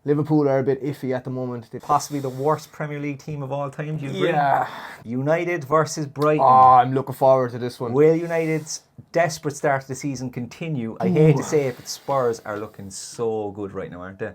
Liverpool are a bit iffy at the moment. Possibly the worst Premier League team of all time, do you agree? Yeah. United versus Brighton. Oh, I'm looking forward to this one. Will United's desperate start to the season continue? I hate to say it, but Spurs are looking so good right now, aren't they?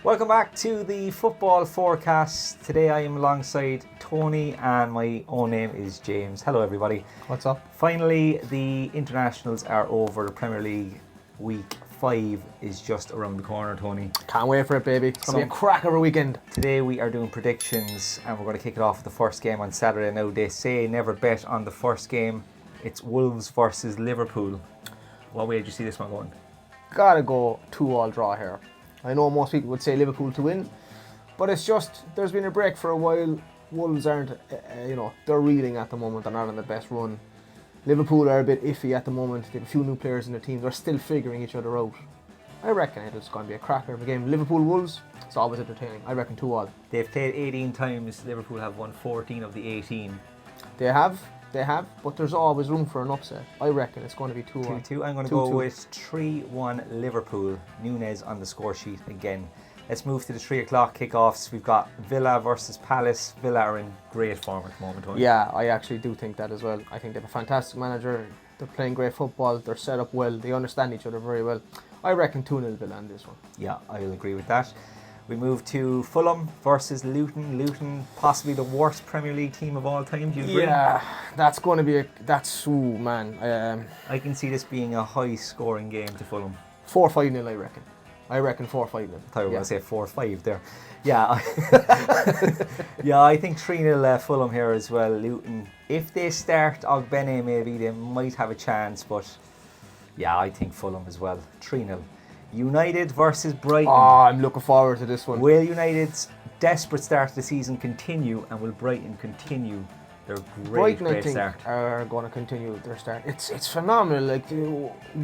Welcome back to the football forecast. Today I am alongside Tony and my own name is James. Hello everybody. What's up? Finally, the internationals are over. The Premier League week 5 is just around the corner, Tony. Can't wait for it, baby. It's going to be a cracker of a weekend. Today we are doing predictions and we're going to kick it off with the first game on Saturday. Now they say never bet on the first game. It's Wolves versus Liverpool. What way do you see this one going? Gotta go 2-2 draw here. I know most people would say Liverpool to win, but it's just, there's been a break for a while. Wolves aren't, they're reeling at the moment. They're not on the best run. Liverpool are a bit iffy at the moment. They have a few new players in the team. They're still figuring each other out. I reckon it's going to be a cracker of a game. Liverpool-Wolves, it's always entertaining. I reckon 2-2. They've played 18 times. Liverpool have won 14 of the 18. They have, but there's always room for an upset. I reckon it's going to be 2-1. 2-2. I'm going to go with 3-1 Liverpool. Nunez on the score sheet again. Let's move to the 3 o'clock kickoffs. We've got Villa versus Palace. Villa are in great form at the moment, Tony. Yeah, I actually do think that as well. I think they have a fantastic manager. They're playing great football. They're set up well. They understand each other very well. I reckon 2-0 Villa in this one. Yeah, I'll agree with that. We move to Fulham versus Luton. Luton, possibly the worst Premier League team of all time. Do you agree? Yeah, that's going to be man. I can see this being a high-scoring game to Fulham. 4-5-0, I reckon. I reckon 4-5-0. I thought you were going to say 4-5 there. Yeah, yeah, I think 3-0 Fulham here as well. Luton, if they start Ogbene maybe, they might have a chance, but yeah, I think Fulham as well. 3-0. United versus Brighton. Oh, I'm looking forward to this one. Will United's desperate start to the season continue, and will Brighton continue their great I think, start? Are going to continue their start. It's phenomenal. Like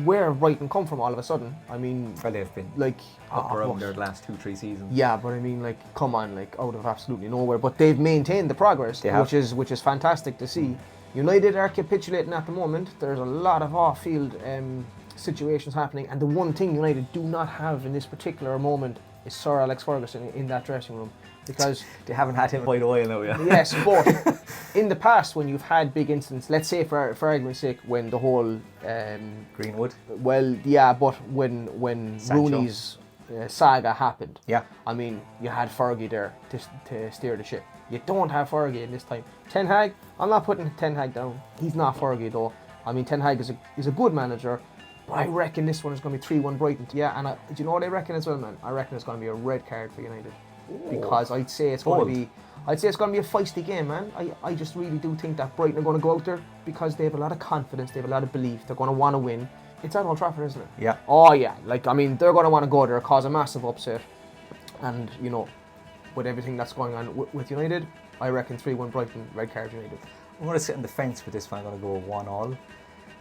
where Brighton come from all of a sudden. I mean, Well, they've been like up around their last 2-3 seasons. Yeah, but I mean, like, come on, like out of absolutely nowhere. But they've maintained the progress, which is fantastic to see. United are capitulating at the moment. There's a lot of off-field situations happening, and the one thing United do not have in this particular moment is Sir Alex Ferguson in that dressing room, because they haven't had him quite a while now. Yeah. Yes, but in the past, when you've had big incidents, let's say for argument's sake, when the whole Greenwood. Well, yeah, but when Sancho. Rooney's saga happened, yeah, I mean, you had Fergie there to steer the ship. You don't have Fergie in this time. Ten Hag, I'm not putting Ten Hag down. He's not Fergie though. I mean, Ten Hag is a good manager. But I reckon this one is going to be 3-1 Brighton. Yeah, and do you know what I reckon as well, man? I reckon it's going to be a red card for United. Because I'd say it's going to be a feisty game, man. I just really do think that Brighton are going to go out there because they have a lot of confidence, they have a lot of belief, they're going to want to win. It's at Old Trafford, isn't it? Yeah. Oh yeah, like I mean, they're going to want to go there, cause a massive upset. And you know, with everything that's going on with United, I reckon 3-1 Brighton, red card United. I'm going to sit on the fence with this one. I'm going to go 1-1.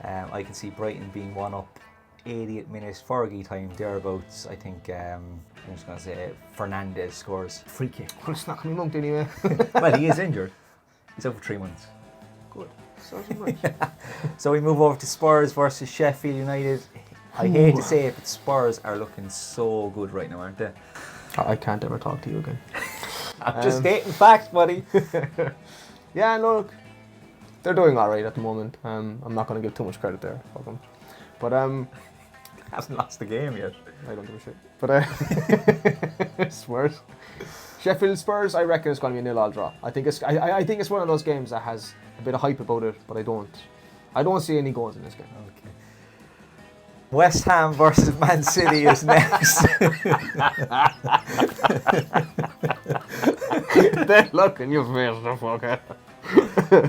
I can see Brighton being 1-up 80th minute, Fergie time, thereabouts. I think, I'm just going to say Fernandez scores. Free kick. Well, it's not going to be monked anyway. Well, he is injured. He's out for 3 months. Good. Sounds right. So we move over to Spurs versus Sheffield United. I hate to say it, but Spurs are looking so good right now, aren't they? I can't ever talk to you again. I'm just stating facts, buddy. Yeah, look, they're doing all right at the moment. I'm not going to give too much credit there. Fuck them. But hasn't lost the game yet. I don't give a shit. But Spurs, Sheffield Spurs, I reckon it's going to be a 0-0 draw. I think it's one of those games that has a bit of hype about it, but I don't see any goals in this game. Okay. West Ham versus Man City is next. That look in your face, the fucker.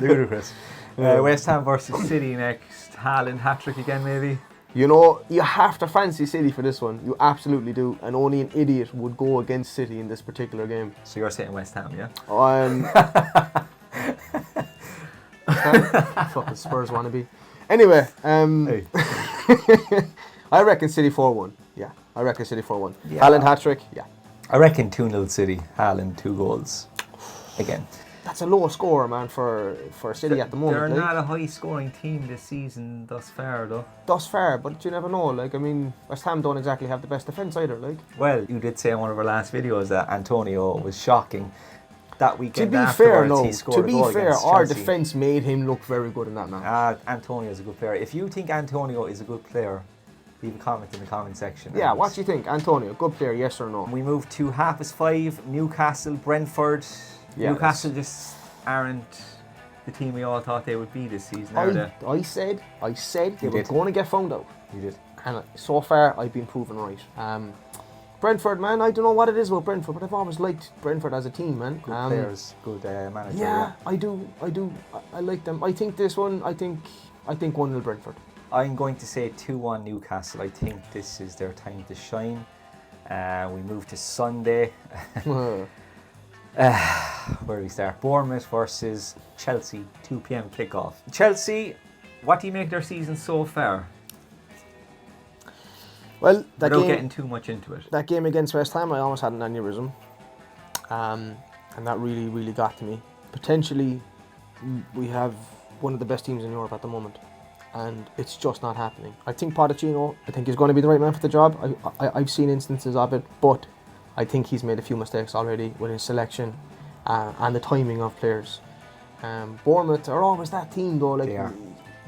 Ludicrous. West Ham versus City next. Haaland hat-trick again, maybe? You know, you have to fancy City for this one. You absolutely do. And only an idiot would go against City in this particular game. So you're saying West Ham, yeah? Fucking Spurs wannabe. Anyway, hey. I reckon City 4-1. Yeah, I reckon City 4-1. Yeah. Haaland hat-trick, yeah. I reckon 2-0 City. Haaland 2 goals again. That's a low score, man, for City at the moment. They're like. not a high-scoring team this season thus far, though. Thus far, but you never know. Like, I mean, West Ham don't exactly have the best defence either. Like, Well, you did say in one of our last videos that Antonio was shocking that weekend. to be afterwards, fair, no. he scored To a goal be fair, against our Chelsea. defence made him look very good in that match. Antonio is a good player. If you think Antonio is a good player, leave a comment in the comment section. Yeah, And what do you think, Antonio? Good player, yes or no? we move to 5:30. Newcastle, Brentford. Yeah, Newcastle just aren't the team we all thought they would be this season, are they? I said they You were did. going to get found out, You did. and so far I've been proven right. Brentford, man, I don't know what it is about Brentford, but I've always liked Brentford as a team, man. Good players, good manager. Yeah, I do. I like them. I think this one. I think 1-0 Brentford. I'm going to say 2-1 Newcastle. I think this is their time to shine. We move to Sunday. Where do we start? Bournemouth versus Chelsea, 2 p.m. kickoff. Chelsea, what do you make their season so far? Well, that Without game, getting too much into it. that game against West Ham, I almost had an aneurysm, and that really, really got to me. Potentially, we have one of the best teams in Europe at the moment, and it's just not happening. I think Pochettino, is going to be the right man for the job. I've seen instances of it, but I think he's made a few mistakes already with his selection and the timing of players. Bournemouth are always that team, though. Like, They are.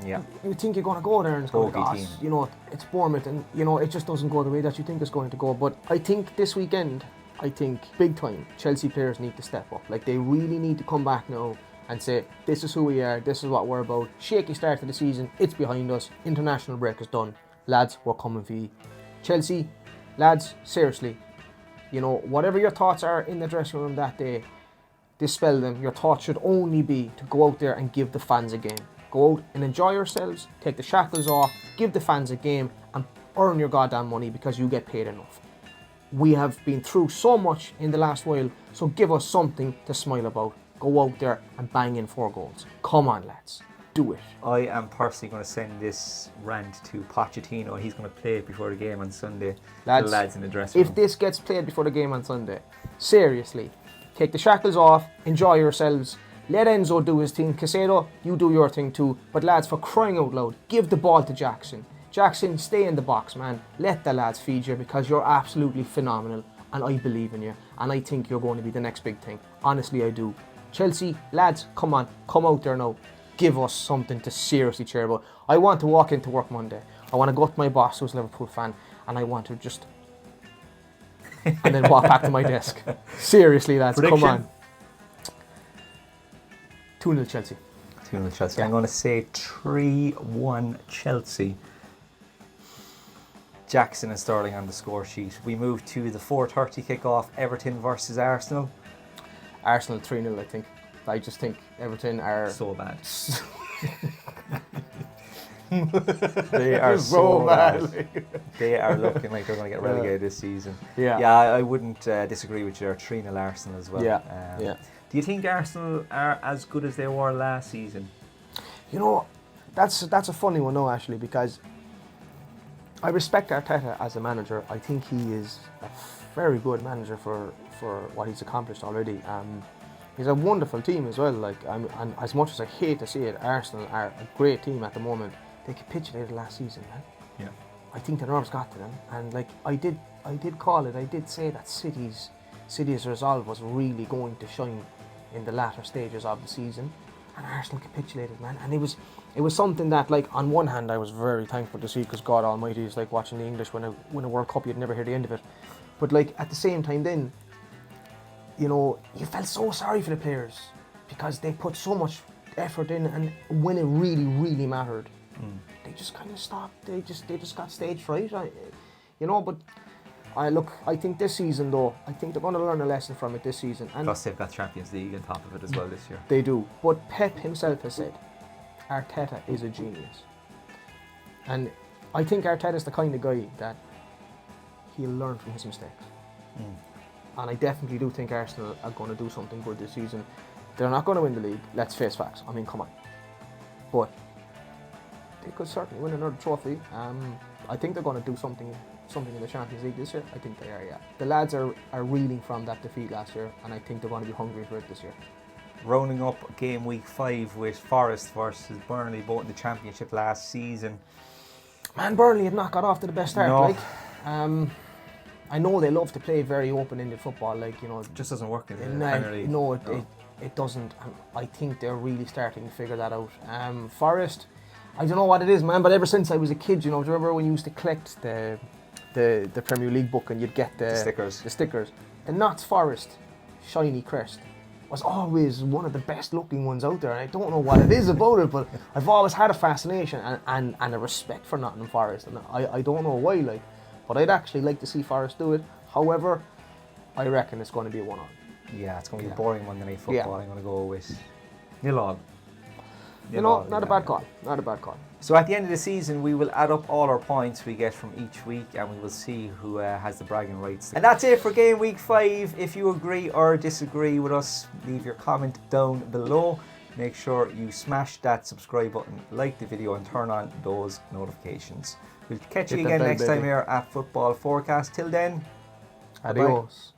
Yeah. you think you're going to go there and it's going to Bogey go, team. you know, it's Bournemouth, and you know it just doesn't go the way that you think it's going to go. But I think this weekend, big time, Chelsea players need to step up. Like, they really need to come back now and say, this is who we are, this is what we're about. Shaky start to the season, it's behind us, international break is done. Lads, we're coming for you. Chelsea, lads, seriously, you know, whatever your thoughts are in the dressing room that day, dispel them. Your thoughts should only be to go out there and give the fans a game. Go out and enjoy yourselves, take the shackles off, give the fans a game, and earn your goddamn money, because you get paid enough. We have been through so much in the last while, so give us something to smile about. Go out there and bang in 4 goals. Come on, lads. Do it. I am personally going to send this rant to Pochettino. He's going to play it before the game on Sunday. Lads, the lads in the dressing room. If this gets played before the game on Sunday, seriously, take the shackles off, enjoy yourselves. Let Enzo do his thing. Casado, you do your thing too. But lads, for crying out loud, give the ball to Jackson. Jackson, stay in the box, man. Let the lads feed you, because you're absolutely phenomenal. And I believe in you. And I think you're going to be the next big thing. Honestly, I do. Chelsea, lads, come on. Come out there now. Give us something to seriously cheer about. I want to walk into work Monday. I want to go to my boss, who's a Liverpool fan. And I want to just... and then walk back to my desk. Seriously, lads, Prediction? come on. 2-0 Chelsea. 2-0 Chelsea. Yeah. I'm going to say 3-1 Chelsea. Jackson and Sterling on the score sheet. We move to the 4:30 kickoff. Everton versus Arsenal. Arsenal 3-0, I think. I just think Everton are... So bad. they are so bad. Like. They are looking like they're going to get relegated this season. Yeah. Yeah, I wouldn't disagree with you. 3-0 Arsenal as well. Yeah. Yeah. Do you think Arsenal are as good as they were last season? You know, that's a funny one, though, actually, because I respect Arteta as a manager. I think he is a very good manager for what he's accomplished already. He's a wonderful team as well. Like, and as much as I hate to see it, Arsenal are a great team at the moment. They capitulated last season, man. Yeah. I think the nerves got to them, and like I did call it. I did say that City's resolve was really going to shine in the latter stages of the season, and Arsenal capitulated, man. And it was something that, like, on one hand, I was very thankful to see, because God Almighty is like watching the English win a World Cup. You'd never hear the end of it, but like at the same time, then, you know, you felt so sorry for the players, because they put so much effort in, and when it really, really mattered, they just kind of stopped. They just got stage fright, you know. But I think this season, though, I think they're going to learn a lesson from it this season. And Plus they've got Champions League on top of it as well this year. they do. But Pep himself has said, Arteta is a genius. And I think Arteta's the kind of guy that he'll learn from his mistakes. And I definitely do think Arsenal are going to do something good this season. They're not going to win the league, let's face facts. I mean, come on. But they could certainly win another trophy. I think they're going to do something something in the Champions League this year? I think they are, yeah. The lads are reeling from that defeat last year, and I think they're going to be hungry for it this year. Rounding up game week 5 with Forest versus Burnley, both in the Championship last season. Man, Burnley have not got off to the best start. No. Like, I know they love to play very open-ended football, like, you know. It just doesn't work in the No, Premier League. no, it doesn't. And I think they're really starting to figure that out. Forest, I don't know what it is, man, but ever since I was a kid, you know, do you remember when you used to collect the Premier League book and you'd get the stickers? The stickers. The Notts Forest shiny crest was always one of the best looking ones out there, and I don't know what it is about it, but I've always had a fascination and a respect for Nottingham Forest, and I don't know why, like, but I'd actually like to see Forest do it. However, I reckon it's going to be a 1-1. Yeah, it's going to be a boring Monday Night Football. Yeah. I'm going to go with 0-0. You know, not a bad call. Not a bad call. So at the end of the season, we will add up all our points we get from each week, and we will see who has the bragging rights. And that's it for game week 5. If you agree or disagree with us, leave your comment down below. Make sure you smash that subscribe button, like the video, and turn on those notifications. We'll catch you again next time here at Football Forecast. Till then, Adios. bye-bye.